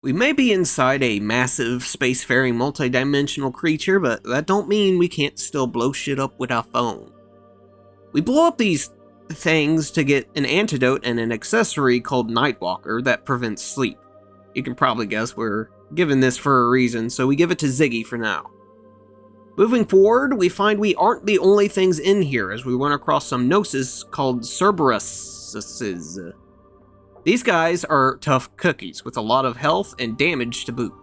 We may be inside a massive, spacefaring, multidimensional creature, but that don't mean we can't still blow shit up with our phone. We blow up these things to get an antidote and an accessory called Nightwalker that prevents sleep. You can probably guess we're given this for a reason, so we give it to Ziggy for now. Moving forward, we find we aren't the only things in here as we run across some Gnosis called Cerberuses. These guys are tough cookies with a lot of health and damage to boot.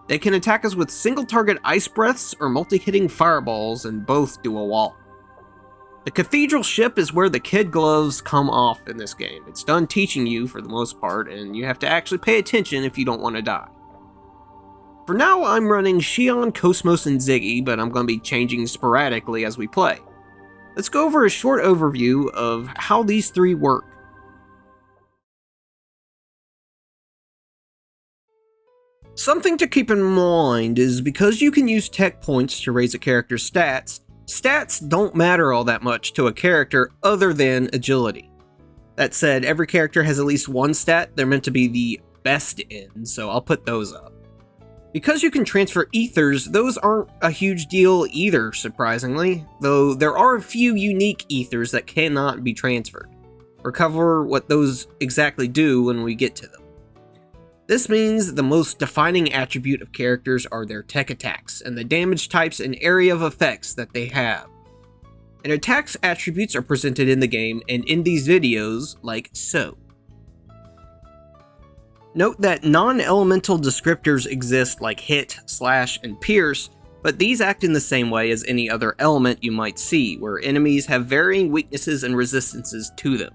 They can attack us with single target ice breaths or multi-hitting fireballs, and both do a wall. The cathedral ship is where the kid gloves come off in this game. It's done teaching you for the most part, and you have to actually pay attention if you don't want to die. For now, I'm running Shion, KOS-MOS, and Ziggy, but I'm going to be changing sporadically as we play. Let's go over a short overview of how these three work. Something to keep in mind is because you can use tech points to raise a character's stats, stats don't matter all that much to a character other than agility. That said, every character has at least one stat they're meant to be the best in, so I'll put those up. Because you can transfer ethers, those aren't a huge deal either, surprisingly, though there are a few unique ethers that cannot be transferred. We'll cover what those exactly do when we get to them. This means the most defining attribute of characters are their tech attacks, and the damage types and area of effects that they have. And attacks attributes are presented in the game and in these videos like so. Note that non-elemental descriptors exist like hit, slash, and pierce, but these act in the same way as any other element you might see, where enemies have varying weaknesses and resistances to them.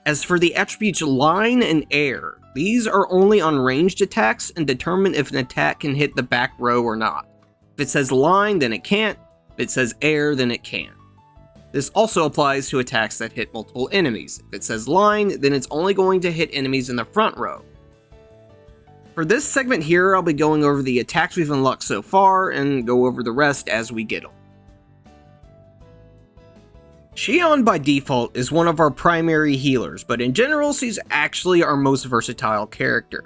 As for the attributes LYIN and air, these are only on ranged attacks and determine if an attack can hit the back row or not. If it says LYIN, then it can't. If it says air, then it can. This also applies to attacks that hit multiple enemies. If it says LYIN, then it's only going to hit enemies in the front row. For this segment here, I'll be going over the attacks we've unlocked so far and go over the rest as we get them. Shion by default is one of our primary healers, but in general she's actually our most versatile character.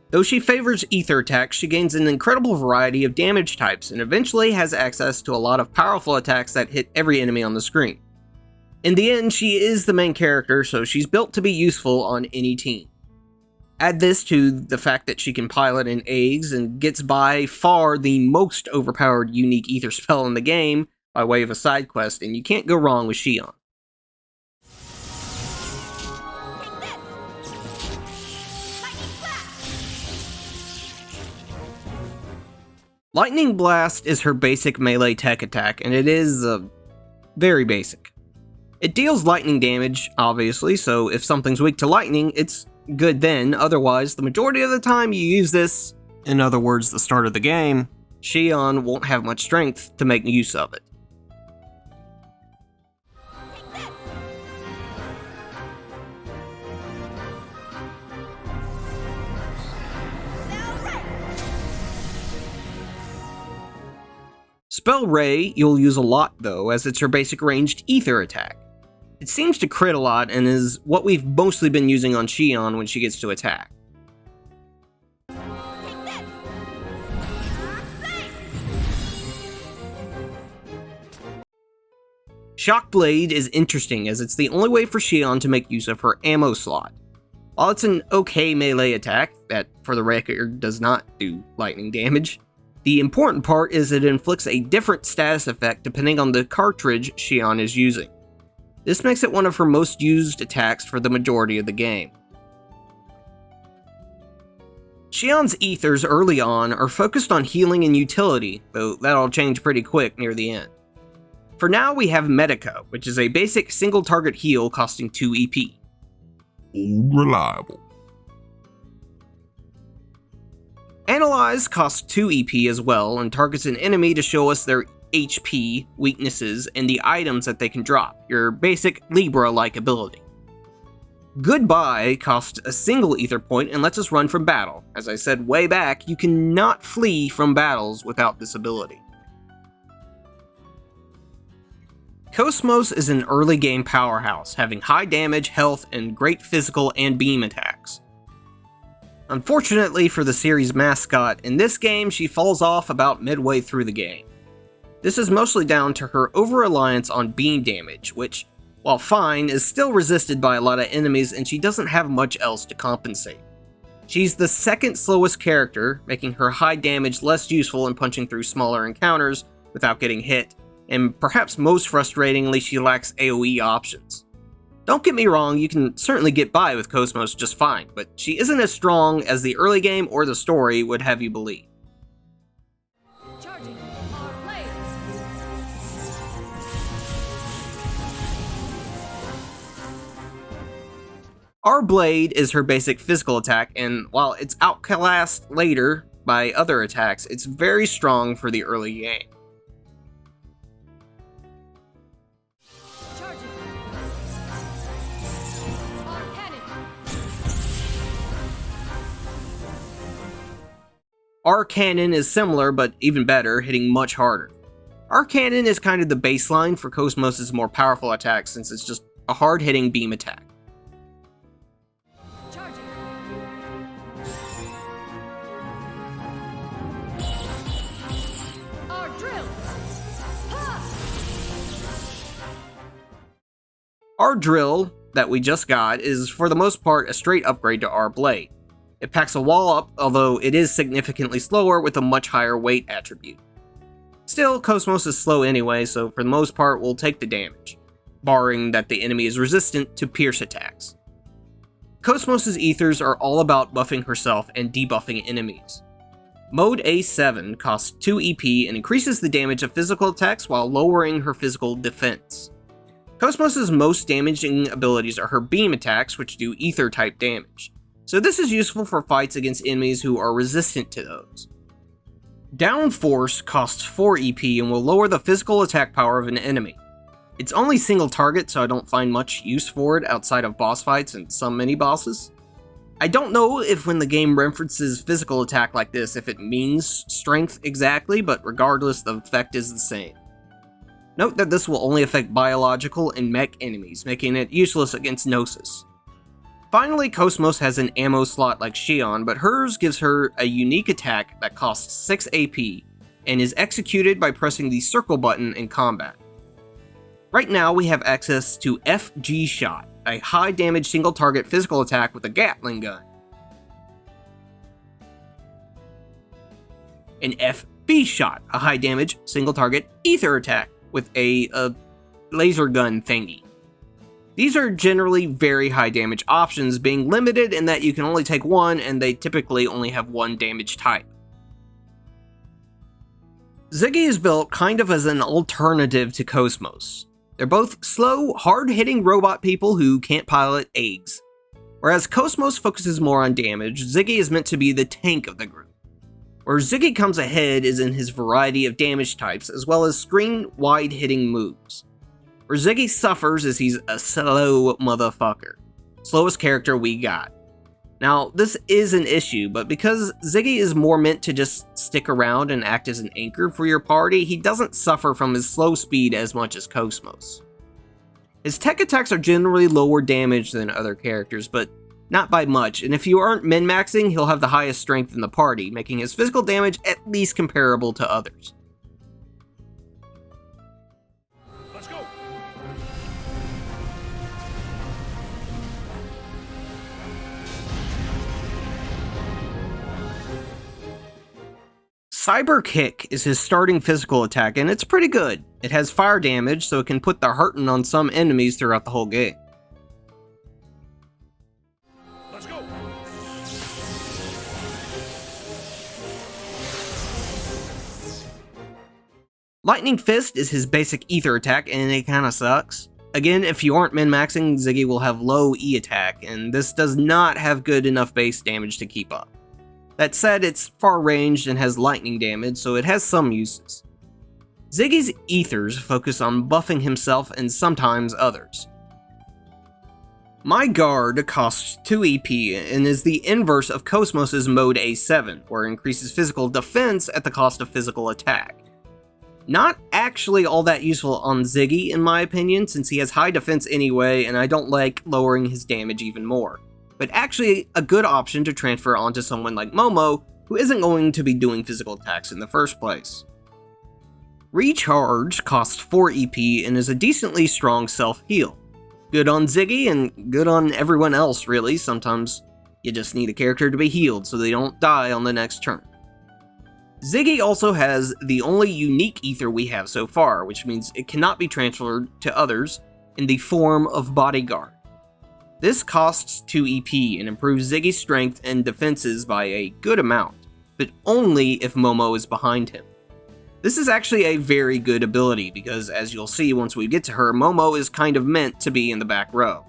Though she favors ether attacks, she gains an incredible variety of damage types and eventually has access to a lot of powerful attacks that hit every enemy on the screen. In the end, she is the main character, so she's built to be useful on any team. Add this to the fact that she can pilot in eggs and gets by far the most overpowered unique ether spell in the game, by way of a side quest, and you can't go wrong with Shion. Lightning Blast is her basic melee tech attack, and it is very basic. It deals lightning damage, obviously, so if something's weak to lightning, it's good then. Otherwise, the majority of the time you use this, in other words, the start of the game, Shion won't have much strength to make use of it. Spell Ray you'll use a lot though, as it's her basic ranged ether attack. It seems to crit a lot and is what we've mostly been using on Shion when she gets to attack. Shock Blade is interesting as it's the only way for Shion to make use of her ammo slot. While it's an okay melee attack, that for the record does not do lightning damage, the important part is it inflicts a different status effect depending on the cartridge Shion is using. This makes it one of her most used attacks for the majority of the game. Shion's ethers early on are focused on healing and utility, though that'll change pretty quick near the end. For now we have Medica, which is a basic single target heal costing 2 EP. Reliable. Analyze costs 2 EP as well and targets an enemy to show us their HP, weaknesses, and the items that they can drop, your basic Libra-like ability. Goodbye costs a single ether point and lets us run from battle. As I said way back, you cannot flee from battles without this ability. KOS-MOS is an early game powerhouse, having high damage, health, and great physical and beam attacks. Unfortunately for the series' mascot, in this game she falls off about midway through the game. This is mostly down to her over-reliance on beam damage, which, while fine, is still resisted by a lot of enemies and she doesn't have much else to compensate. She's the second slowest character, making her high damage less useful in punching through smaller encounters without getting hit, and perhaps most frustratingly, she lacks AoE options. Don't get me wrong, you can certainly get by with KOS-MOS just fine, but she isn't as strong as the early game or the story would have you believe. Charging our blades. Our blade is her basic physical attack, and while it's outclassed later by other attacks, it's very strong for the early game. Charging. Our cannon. Our cannon is similar, but even better, hitting much harder. Our cannon is kind of the baseline for KOS-MOS' more powerful attack since it's just a hard-hitting beam attack. Charging. Our drill. Ha! Our drill, that we just got, is for the most part a straight upgrade to our blade. It packs a wall up, although it is significantly slower with a much higher weight attribute. Still, KOS-MOS is slow anyway, so for the most part we'll take the damage, barring that the enemy is resistant to pierce attacks. KOS-MOS' ethers are all about buffing herself and debuffing enemies. Mode A7 costs 2 EP and increases the damage of physical attacks while lowering her physical defense. KOS-MOS' most damaging abilities are her beam attacks, which do ether type damage, so this is useful for fights against enemies who are resistant to those. Downforce costs 4 EP and will lower the physical attack power of an enemy. It's only single target, so I don't find much use for it outside of boss fights and some mini-bosses. I don't know if when the game references physical attack like this, if it means strength exactly, but regardless, the effect is the same. Note that this will only affect biological and mech enemies, making it useless against Gnosis. Finally, KOS-MOS has an ammo slot like Shion, but hers gives her a unique attack that costs 6 AP and is executed by pressing the circle button in combat. Right now we have access to FG Shot, a high damage single target physical attack with a Gatling gun, and FB Shot, a high damage single target ether attack with a laser gun thingy. These are generally very high damage options, being limited in that you can only take one and they typically only have one damage type. Ziggy is built kind of as an alternative to KOS-MOS. They're both slow, hard-hitting robot people who can't pilot eggs. Whereas KOS-MOS focuses more on damage, Ziggy is meant to be the tank of the group. Where Ziggy comes ahead is in his variety of damage types, as well as screen-wide hitting moves. Where Ziggy suffers is he's a slow motherfucker. Slowest character we got. Now, this is an issue, but because Ziggy is more meant to just stick around and act as an anchor for your party, he doesn't suffer from his slow speed as much as KOS-MOS. His tech attacks are generally lower damage than other characters, but not by much, and if you aren't min-maxing, he'll have the highest strength in the party, making his physical damage at least comparable to others. Let's go. Cyber Kick is his starting physical attack, and it's pretty good. It has fire damage, so it can put the hurtin' on some enemies throughout the whole game. Let's go. Lightning Fist is his basic ether attack, and it kinda sucks. Again, if you aren't min-maxing, Ziggy will have low E attack, and this does not have good enough base damage to keep up. That said, it's far-ranged and has lightning damage, so it has some uses. Ziggy's ethers focus on buffing himself and sometimes others. My guard costs 2 EP and is the inverse of KOS-MOS' mode A7, where it increases physical defense at the cost of physical attack. Not actually all that useful on Ziggy in my opinion, since he has high defense anyway and I don't like lowering his damage even more. but actually a good option to transfer onto someone like MOMO, who isn't going to be doing physical attacks in the first place. Recharge costs 4 EP and is a decently strong self-heal. Good on Ziggy and good on everyone else really, sometimes you just need a character to be healed so they don't die on the next turn. Ziggy also has the only unique ether we have so far, which means it cannot be transferred to others in the form of Bodyguard. This costs 2 EP and improves Ziggy's strength and defenses by a good amount, but only if MOMO is behind him. This is actually a very good ability because, as you'll see once we get to her, MOMO is kind of meant to be in the back row.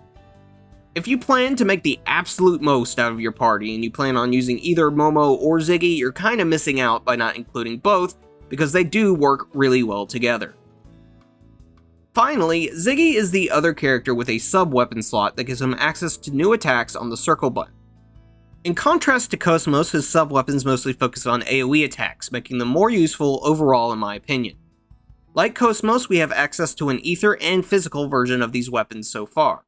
If you plan to make the absolute most out of your party and you plan on using either MOMO or Ziggy, you're kind of missing out by not including both because they do work really well together. Finally, Ziggy is the other character with a sub-weapon slot that gives him access to new attacks on the circle button. In contrast to KOS-MOS, his sub-weapons mostly focus on AoE attacks, making them more useful overall in my opinion. Like KOS-MOS, we have access to an ether and physical version of these weapons so far.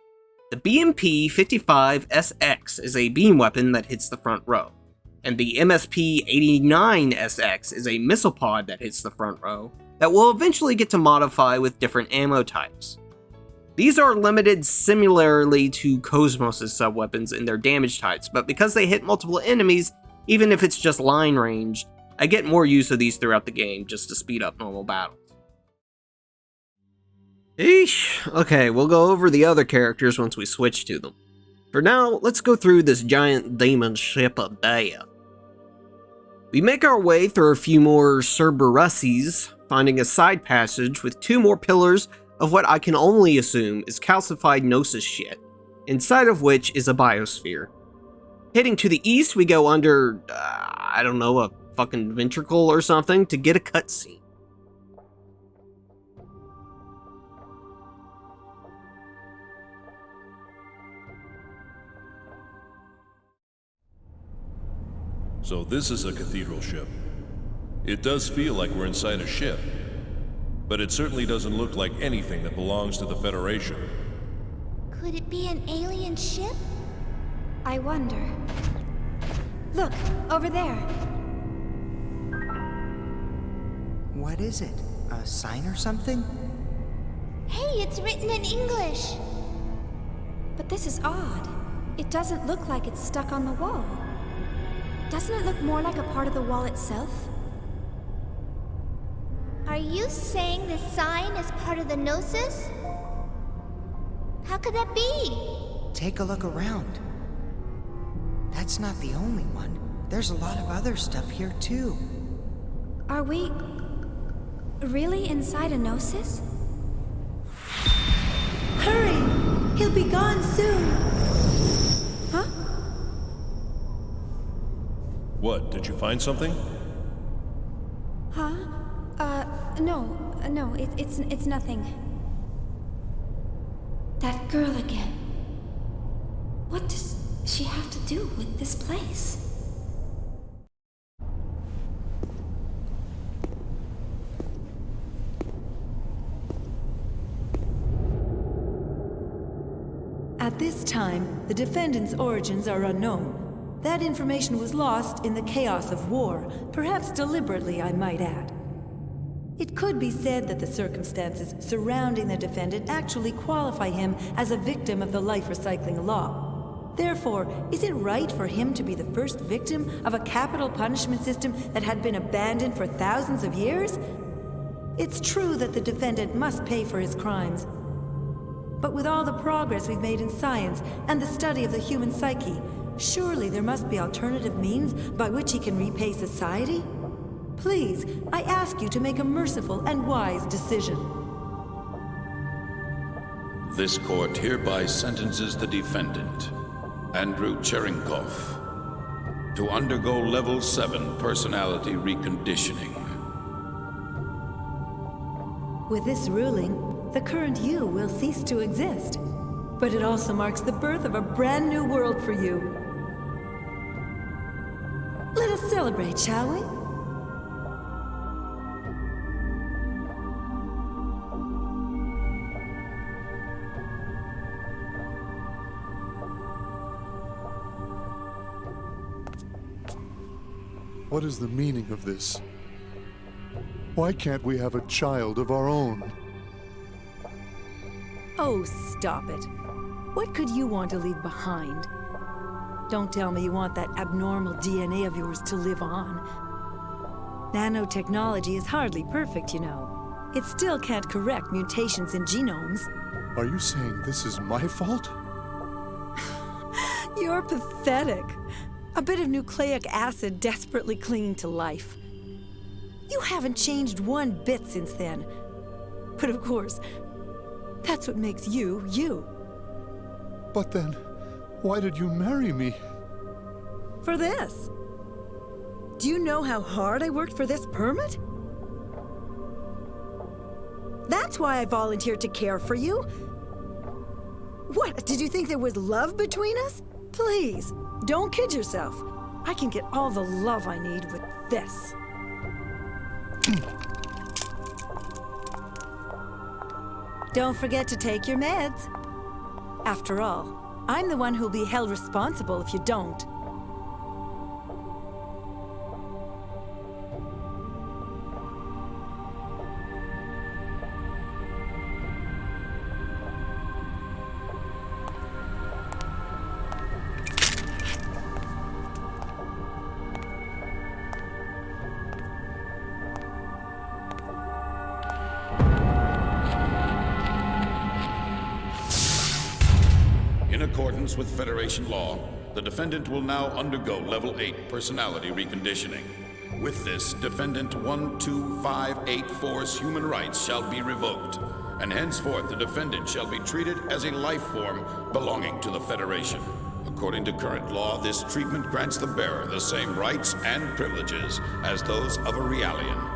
The BMP-55SX is a beam weapon that hits the front row, and the MSP-89SX is a missile pod that hits the front row that we'll eventually get to modify with different ammo types. These are limited similarly to KOS-MOS's sub-weapons in their damage types, but because they hit multiple enemies, even if it's just line ranged, I get more use of these throughout the game just to speed up normal battles. Eesh. Okay, we'll go over the other characters once we switch to them. For now, let's go through this giant demon ship of death. We make our way through a few more Cerberuses, finding a side passage with 2 more pillars of what I can only assume is calcified Gnosis shit, inside of which is a biosphere. Heading to the east, we go under, I don't know, a fucking ventricle or something to get a cutscene. So this is a cathedral ship. It does feel like we're inside a ship, but it certainly doesn't look like anything that belongs to the Federation. Could it be an alien ship? I wonder. Look, over there. What is it? A sign or something? Hey, it's written in English. But this is odd. It doesn't look like it's stuck on the wall. Doesn't it look more like a part of the wall itself? Are you saying this sign is part of the Gnosis? How could that be? Take a look around. That's not the only one. There's a lot of other stuff here too. Are we really inside a Gnosis? Hurry! He'll be gone soon! Huh? What, did you find something? Huh? No, it's nothing. That girl again. What does she have to do with this place? At this time, the defendant's origins are unknown. That information was lost in the chaos of war, perhaps deliberately, I might add. It could be said that the circumstances surrounding the defendant actually qualify him as a victim of the life recycling law. Therefore, is it right for him to be the first victim of a capital punishment system that had been abandoned for thousands of years? It's true that the defendant must pay for his crimes. But with all the progress we've made in science and the study of the human psyche, surely there must be alternative means by which he can repay society? Please, I ask you to make a merciful and wise decision. This court hereby sentences the defendant, Andrew Cherenkov, to undergo Level 7 personality reconditioning. With this ruling, the current you will cease to exist. But it also marks the birth of a brand new world for you. Let us celebrate, shall we? What is the meaning of this? Why can't we have a child of our own? Oh, stop it. What could you want to leave behind? Don't tell me you want that abnormal DNA of yours to live on. Nanotechnology is hardly perfect, you know. It still can't correct mutations in genomes. Are you saying this is my fault? You're pathetic. A bit of nucleic acid desperately clinging to life. You haven't changed one bit since then. But of course, that's what makes you, you. But then, why did you marry me? For this. Do you know how hard I worked for this permit? That's why I volunteered to care for you. What, did you think there was love between us? Please, don't kid yourself. I can get all the love I need with this. Don't forget to take your meds. After all, I'm the one who'll be held responsible if you don't. In accordance with Federation law, the defendant will now undergo Level 8 personality reconditioning. With this, Defendant 12584's human rights shall be revoked, and henceforth the defendant shall be treated as a life form belonging to the Federation. According to current law, this treatment grants the bearer the same rights and privileges as those of a Realian.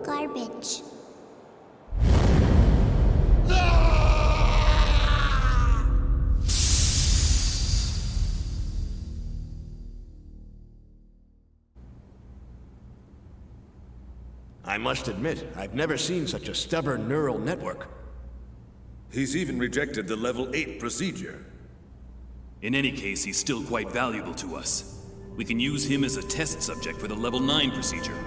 Garbage. I must admit, I've never seen such a stubborn neural network. He's even rejected the Level 8 procedure. In any case, he's still quite valuable to us. We can use him as a test subject for the Level 9 procedure.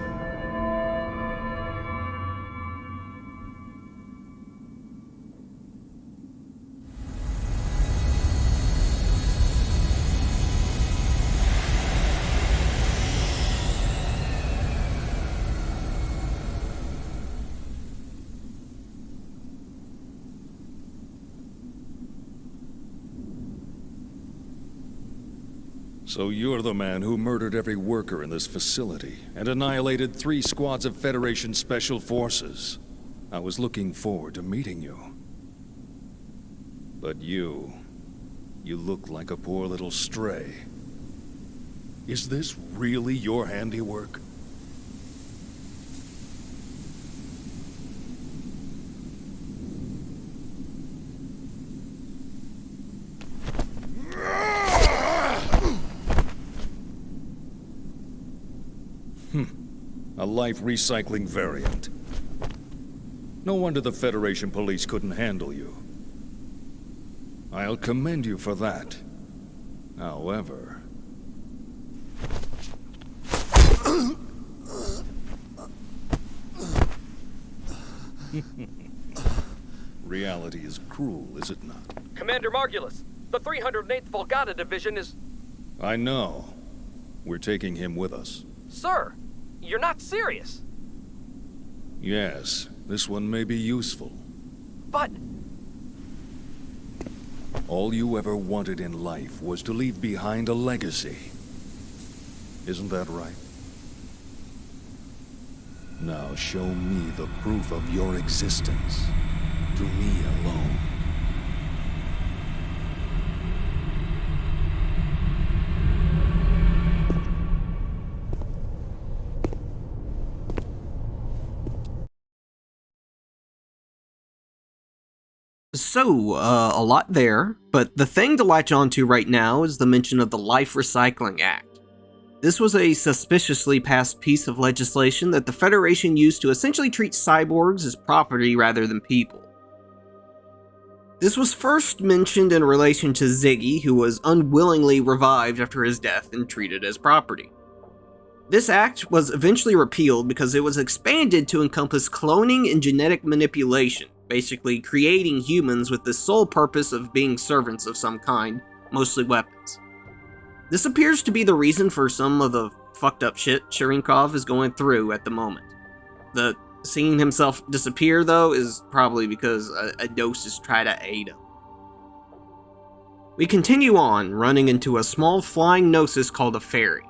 So you're the man who murdered every worker in this facility and annihilated 3 squads of Federation Special Forces. I was looking forward to meeting you. But you look like a poor little stray. Is this really your handiwork? A life recycling variant. No wonder the Federation police couldn't handle you. I'll commend you for that. However... reality is cruel, is it not? Commander Margulis, the 308th Volgata Division is... I know. We're taking him with us. Sir, you're not serious. Yes, this one may be useful. But... all you ever wanted in life was to leave behind a legacy. Isn't that right? Now show me the proof of your existence. To me alone. So, a lot there, but the thing to latch onto right now is the mention of the Life Recycling Act. This was a suspiciously passed piece of legislation that the Federation used to essentially treat cyborgs as property rather than people. This was first mentioned in relation to Ziggy, who was unwillingly revived after his death and treated as property. This act was eventually repealed because it was expanded to encompass cloning and genetic manipulation, basically creating humans with the sole purpose of being servants of some kind, mostly weapons. This appears to be the reason for some of the fucked up shit Cherenkov is going through at the moment. The seeing himself disappear, though, is probably because a Gnosis tried to aid him. We continue on, running into a small flying Gnosis called a fairy.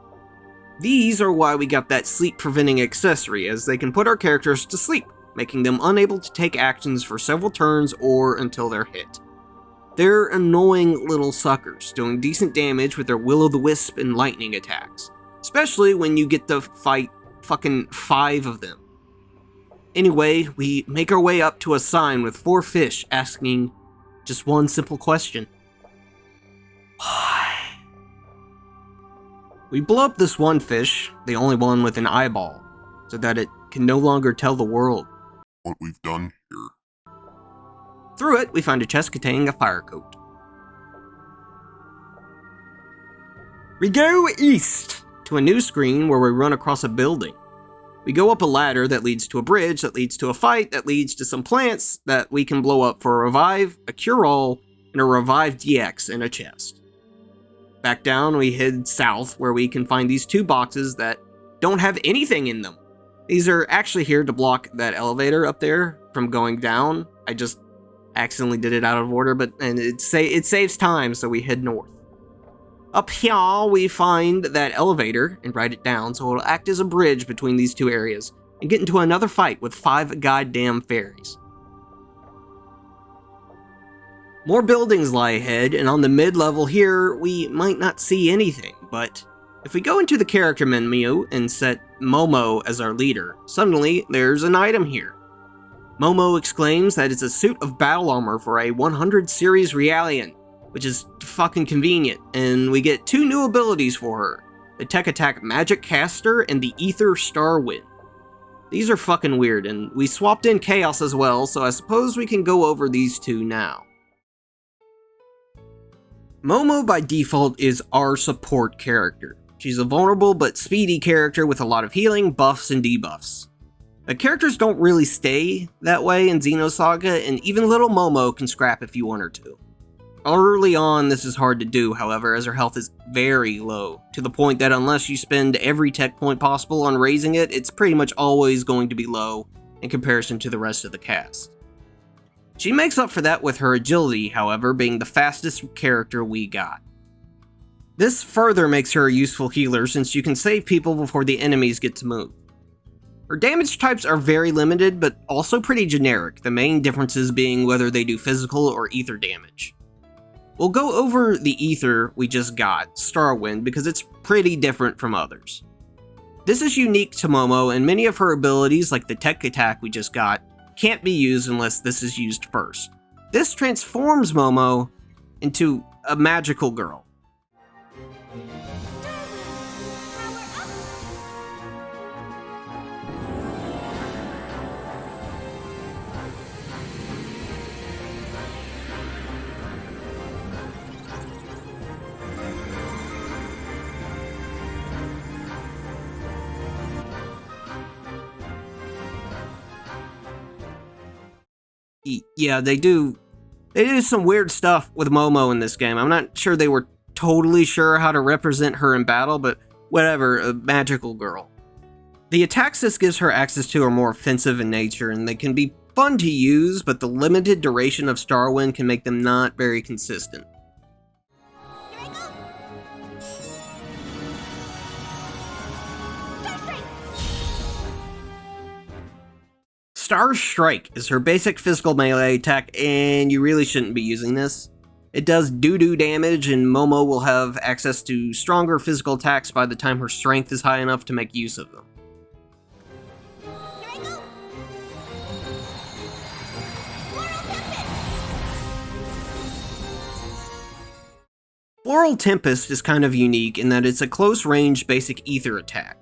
These are why we got that sleep-preventing accessory, as they can put our characters to sleep, making them unable to take actions for several turns or until they're hit. They're annoying little suckers, doing decent damage with their will-o'-the-wisp and lightning attacks, especially when you get to fight fucking 5 of them. Anyway, we make our way up to a sign with 4 fish asking just one simple question. Why? We blow up this one fish, the only one with an eyeball, so that it can no longer tell the world what we've done here. Through it, we find a chest containing a fire coat. We go east to a new screen where we run across a building. We go up a ladder that leads to a bridge, that leads to a fight, that leads to some plants that we can blow up for a revive, a cure-all, and a revived DX in a chest. Back down, we head south where we can find these 2 boxes that don't have anything in them. These are actually here to block that elevator up there from going down. I just accidentally did it out of order, and it saves time, so we head north. Up here, we find that elevator and write it down so it'll act as a bridge between these 2 areas and get into another fight with 5 goddamn fairies. More buildings lie ahead, and on the mid-level here, we might not see anything, but if we go into the character menu and set MOMO as our leader, suddenly there's an item here. MOMO exclaims that it's a suit of battle armor for a 100 series LYIN, which is fucking convenient, and we get 2 new abilities for her, the Tech Attack Magic Caster and the Ether Star Wind. These are fucking weird, and we swapped in Chaos as well, so I suppose we can go over these 2 now. MOMO by default is our support character. She's a vulnerable but speedy character with a lot of healing, buffs, and debuffs. The characters don't really stay that way in Xenosaga, and even little MOMO can scrap if you want her to. Early on, this is hard to do, however, as her health is very low, to the point that unless you spend every tech point possible on raising it, it's pretty much always going to be low in comparison to the rest of the cast. She makes up for that with her agility, however, being the fastest character we got. This further makes her a useful healer since you can save people before the enemies get to move. Her damage types are very limited, but also pretty generic, the main differences being whether they do physical or ether damage. We'll go over the ether we just got, Starwind, because it's pretty different from others. This is unique to Momo, and many of her abilities, like the Tech Attack we just got, can't be used unless this is used first. This transforms Momo into a magical girl. Yeah, they do some weird stuff with Momo in this game. I'm not sure they were totally sure how to represent her in battle, but whatever, a magical girl. The attack assist gives her access to are more offensive in nature, and they can be fun to use, but the limited duration of Starwind can make them not very consistent. Star's Strike is her basic physical melee attack, and you really shouldn't be using this. It does doo-doo damage, and Momo will have access to stronger physical attacks by the time her strength is high enough to make use of them. Floral Tempest is kind of unique in that it's a close-range basic ether attack.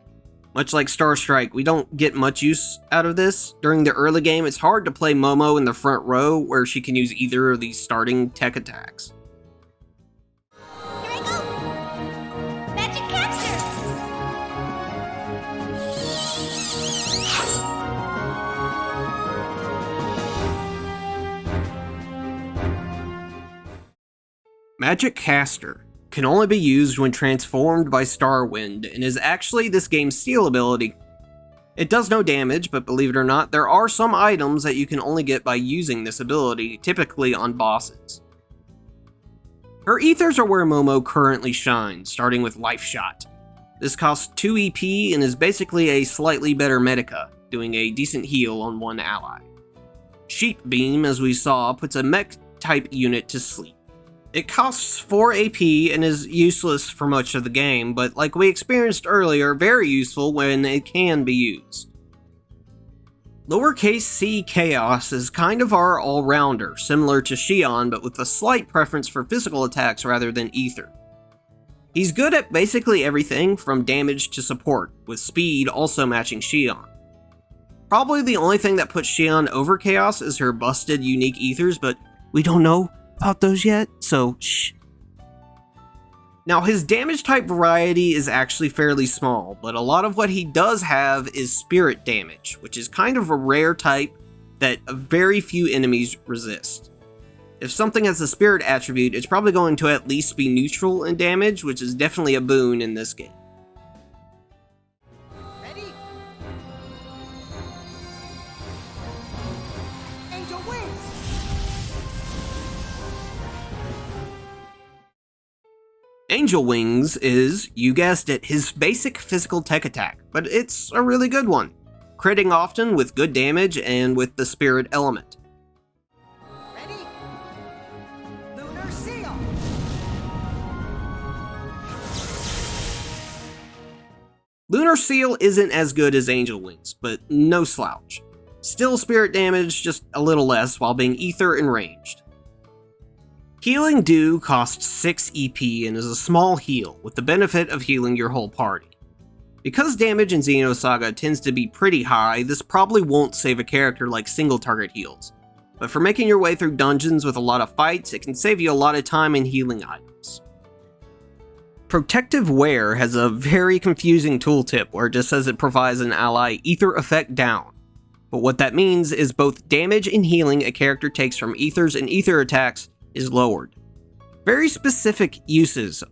Much like Star Strike, we don't get much use out of this. During the early game, it's hard to play Momo in the front row where she can use either of these starting tech attacks. Here I go! Magic capture! Magic Caster can only be used when transformed by Starwind, and is actually this game's steal ability. It does no damage, but believe it or not, there are some items that you can only get by using this ability, typically on bosses. Her ethers are where Momo currently shines, starting with Life Shot. This costs 2 EP and is basically a slightly better Medica, doing a decent heal on one ally. Sheep Beam, as we saw, puts a mech-type unit to sleep. It costs 4 AP and is useless for much of the game, but like we experienced earlier, very useful when it can be used. Lowercase c Chaos is kind of our all-rounder, similar to Shion, but with a slight preference for physical attacks rather than ether. He's good at basically everything from damage to support, with speed also matching Shion. Probably the only thing that puts Shion over Chaos is her busted unique ethers, but we don't know about those yet, so shh. Now, his damage type variety is actually fairly small, but a lot of what he does have is spirit damage, which is kind of a rare type that very few enemies resist. If something has a spirit attribute, it's probably going to at least be neutral in damage, which is definitely a boon in this game. Angel Wings is, you guessed it, his basic physical tech attack, but it's a really good one, critting often with good damage and with the spirit element. Ready? Lunar Seal! Lunar Seal isn't as good as Angel Wings, but no slouch. Still spirit damage, just a little less while being ether and ranged. Healing Dew costs 6 EP and is a small heal, with the benefit of healing your whole party. Because damage in Xenosaga tends to be pretty high, this probably won't save a character like single target heals, but for making your way through dungeons with a lot of fights, it can save you a lot of time in healing items. Protective Wear has a very confusing tooltip where it just says it provides an ally ether effect down, but what that means is both damage and healing a character takes from ethers and ether attacks is lowered. Very specific uses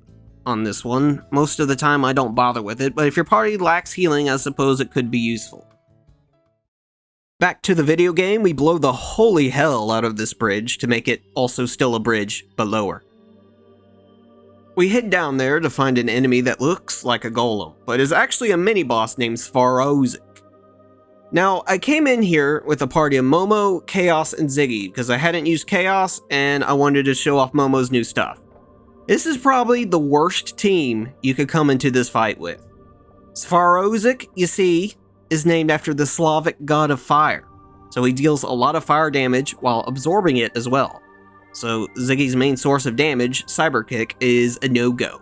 on this one. Most of the time I don't bother with it, but if your party lacks healing, I suppose it could be useful. Back to the video game, we blow the holy hell out of this bridge to make it also still a bridge, but lower. We head down there to find an enemy that looks like a golem, but is actually a mini-boss named Svarozik. Now, I came in here with a party of Momo, Chaos, and Ziggy because I hadn't used Chaos and I wanted to show off Momo's new stuff. This is probably the worst team you could come into this fight with. Svarozik, you see, is named after the Slavic god of fire, so he deals a lot of fire damage while absorbing it as well. So Ziggy's main source of damage, Cyber Kick, is a no-go.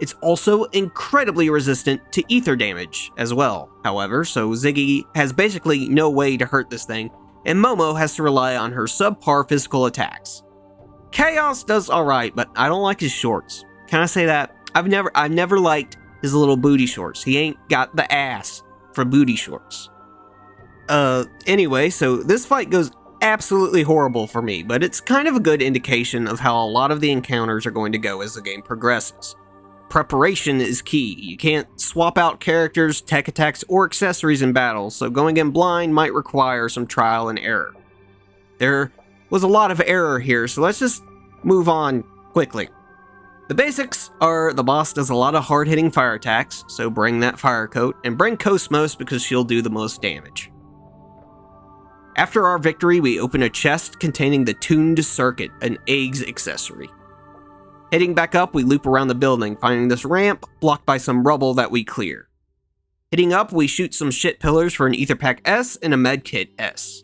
It's also incredibly resistant to ether damage as well, however, so Ziggy has basically no way to hurt this thing, and Momo has to rely on her subpar physical attacks. Chaos does alright, but I don't like his shorts. Can I say that? I've never liked his little booty shorts. He ain't got the ass for booty shorts. Anyway, so this fight goes absolutely horrible for me, but it's kind of a good indication of how a lot of the encounters are going to go as the game progresses. Preparation is key. You can't swap out characters, tech attacks, or accessories in battle, so going in blind might require some trial and error. There was a lot of error here, so let's just move on quickly. The basics are the boss does a lot of hard-hitting fire attacks, so bring that fire coat, and bring KOS-MOS because she'll do the most damage. After our victory, we open a chest containing the tuned circuit, an eggs accessory. Heading back up, we loop around the building, finding this ramp blocked by some rubble that we clear. Heading up, we shoot some shit pillars for an Ether Pack S and a Medkit S.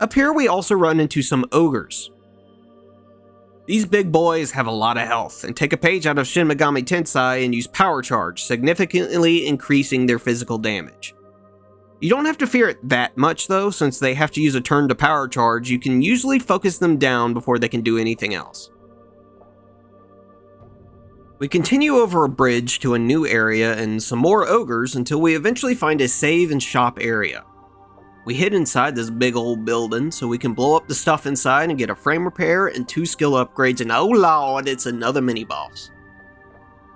Up here, we also run into some ogres. These big boys have a lot of health, and take a page out of Shin Megami Tensei and use Power Charge, significantly increasing their physical damage. You don't have to fear it that much though, since they have to use a turn to Power Charge. You can usually focus them down before they can do anything else. We continue over a bridge to a new area and some more ogres until we eventually find a save and shop area. We hid inside this big old building so we can blow up the stuff inside and get a frame repair and 2 skill upgrades, and oh lord, it's another mini-boss.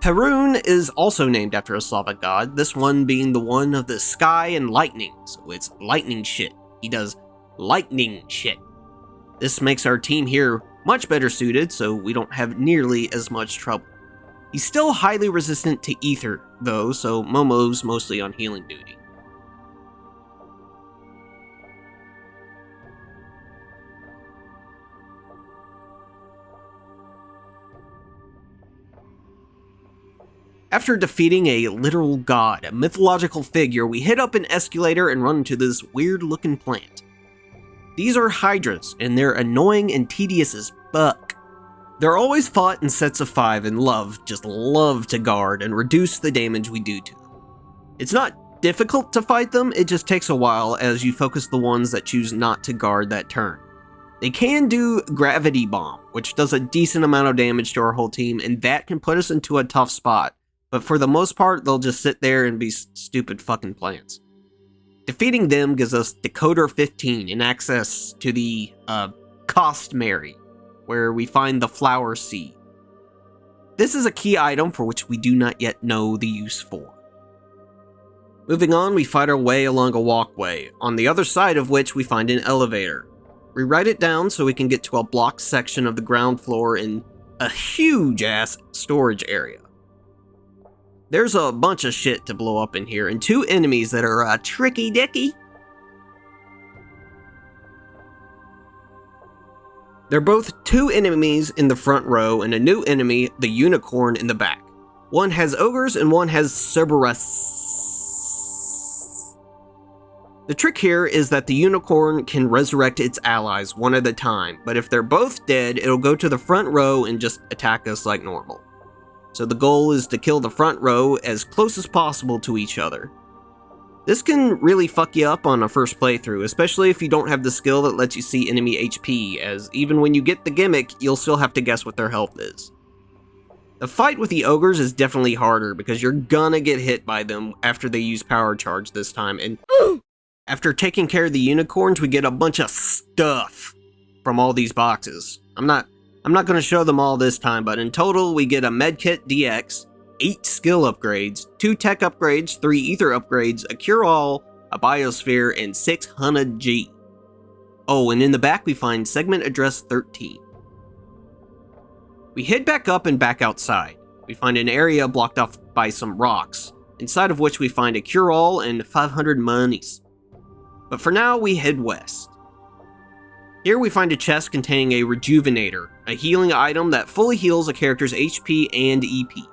Perun is also named after a Slavic god, this one being the one of the sky and lightning, so it's lightning shit. He does lightning shit. This makes our team here much better suited, so we don't have nearly as much trouble. He's still highly resistant to ether, though, so Momo's mostly on healing duty. After defeating a literal god, a mythological figure, we hit up an escalator and run into this weird-looking plant. These are hydras, and they're annoying and tedious as fuck. They're always fought in sets of 5 and just love to guard and reduce the damage we do to them. It's not difficult to fight them, it just takes a while as you focus the ones that choose not to guard that turn. They can do Gravity Bomb, which does a decent amount of damage to our whole team, and that can put us into a tough spot. But for the most part, they'll just sit there and be stupid fucking plants. Defeating them gives us Decoder 15 and access to the KOS-MOS, where we find the flower seed. This is a key item for which we do not yet know the use for. Moving on, we fight our way along a walkway, on the other side of which we find an elevator. We write it down so we can get to a blocked section of the ground floor in a huge-ass storage area. There's a bunch of shit to blow up in here, and 2 enemies that are tricky-dicky. They're both 2 enemies in the front row, and a new enemy, the unicorn, in the back. One has ogres, and one has Cerberus. The trick here is that the unicorn can resurrect its allies one at a time, but if they're both dead, it'll go to the front row and just attack us like normal. So the goal is to kill the front row as close as possible to each other. This can really fuck you up on a first playthrough, especially if you don't have the skill that lets you see enemy HP, as even when you get the gimmick, you'll still have to guess what their health is. The fight with the ogres is definitely harder because you're gonna get hit by them after they use Power Charge this time, and after taking care of the unicorns, we get a bunch of stuff from all these boxes. I'm not going to show them all this time, but in total, we get a Medkit DX, 8 skill upgrades, 2 tech upgrades, 3 ether upgrades, a cure-all, a biosphere, and 600 G. Oh, and in the back, we find segment address 13. We head back up and back outside. We find an area blocked off by some rocks, inside of which we find a cure-all and 500 monies. But for now, we head west. Here we find a chest containing a Rejuvenator, a healing item that fully heals a character's HP and EP.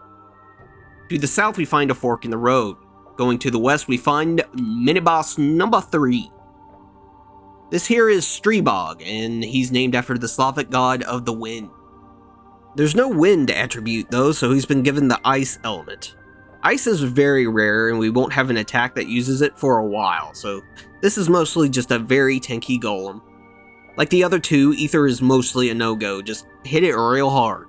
To the south we find a fork in the road. Going to the west we find mini-boss number 3. This here is Strebog, and he's named after the Slavic god of the wind. There's no wind attribute though, so he's been given the ice element. Ice is very rare and we won't have an attack that uses it for a while, so this is mostly just a very tanky golem. Like the other 2, ether is mostly a no-go, just hit it real hard.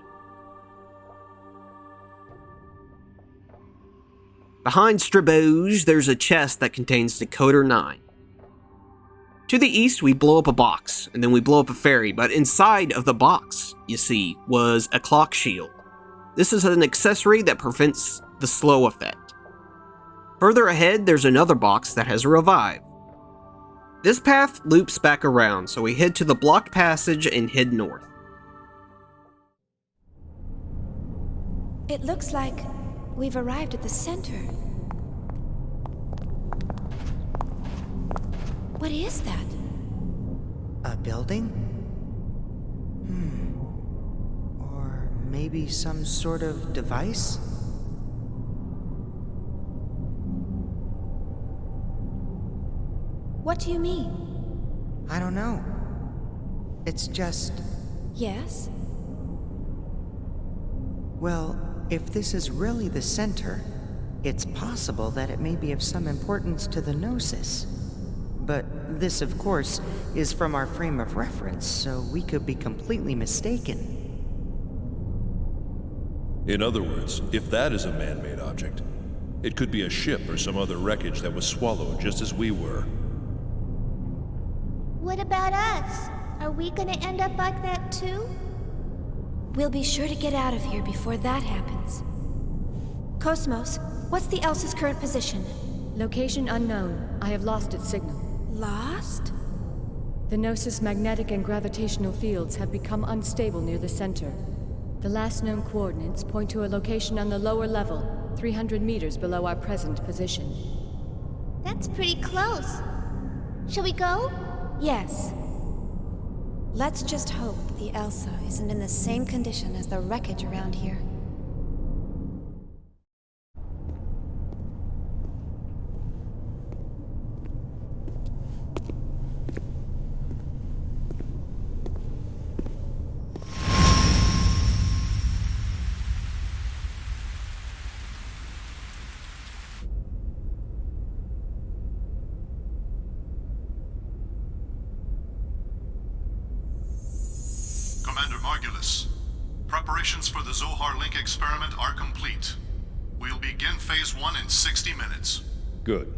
Behind Strebog, there's a chest that contains Decoder 9. To the east, we blow up a box, and then we blow up a ferry, but inside of the box, you see, was a clock shield. This is an accessory that prevents the slow effect. Further ahead, there's another box that has a revive. This path loops back around, so we head to the blocked passage and head north. It looks like we've arrived at the center. What is that? building? Or maybe some sort of device? What do you mean? I don't know. It's just... Yes? Well, if this is really the center, it's possible that it may be of some importance to the Gnosis. But this, of course, is from our frame of reference, so we could be completely mistaken. In other words, if that is a man-made object, it could be a ship or some other wreckage that was swallowed just as we were. What about us? Are we gonna end up like that too? We'll be sure to get out of here before that happens. KOS-MOS, what's the Elsa's current position? Location unknown. I have lost its signal. Lost? The Gnosis magnetic and gravitational fields have become unstable near the center. The last known coordinates point to a location on the lower level, 300 meters below our present position. That's pretty close. Shall we go? Yes. Let's just hope the Elsa isn't in the same condition as the wreckage around here. Preparations for the Zohar Link experiment are complete. We'll begin Phase 1 in 60 minutes. Good.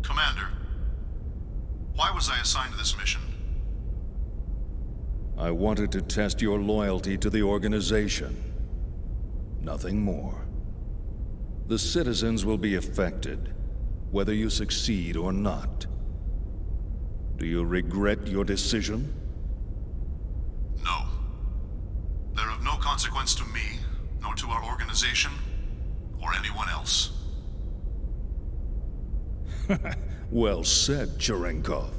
Commander, why was I assigned to this mission? I wanted to test your loyalty to the organization. Nothing more. The citizens will be affected, whether you succeed or not. Do you regret your decision? No. They're of no consequence to me, nor to our organization, or anyone else. Well said, Cherenkov.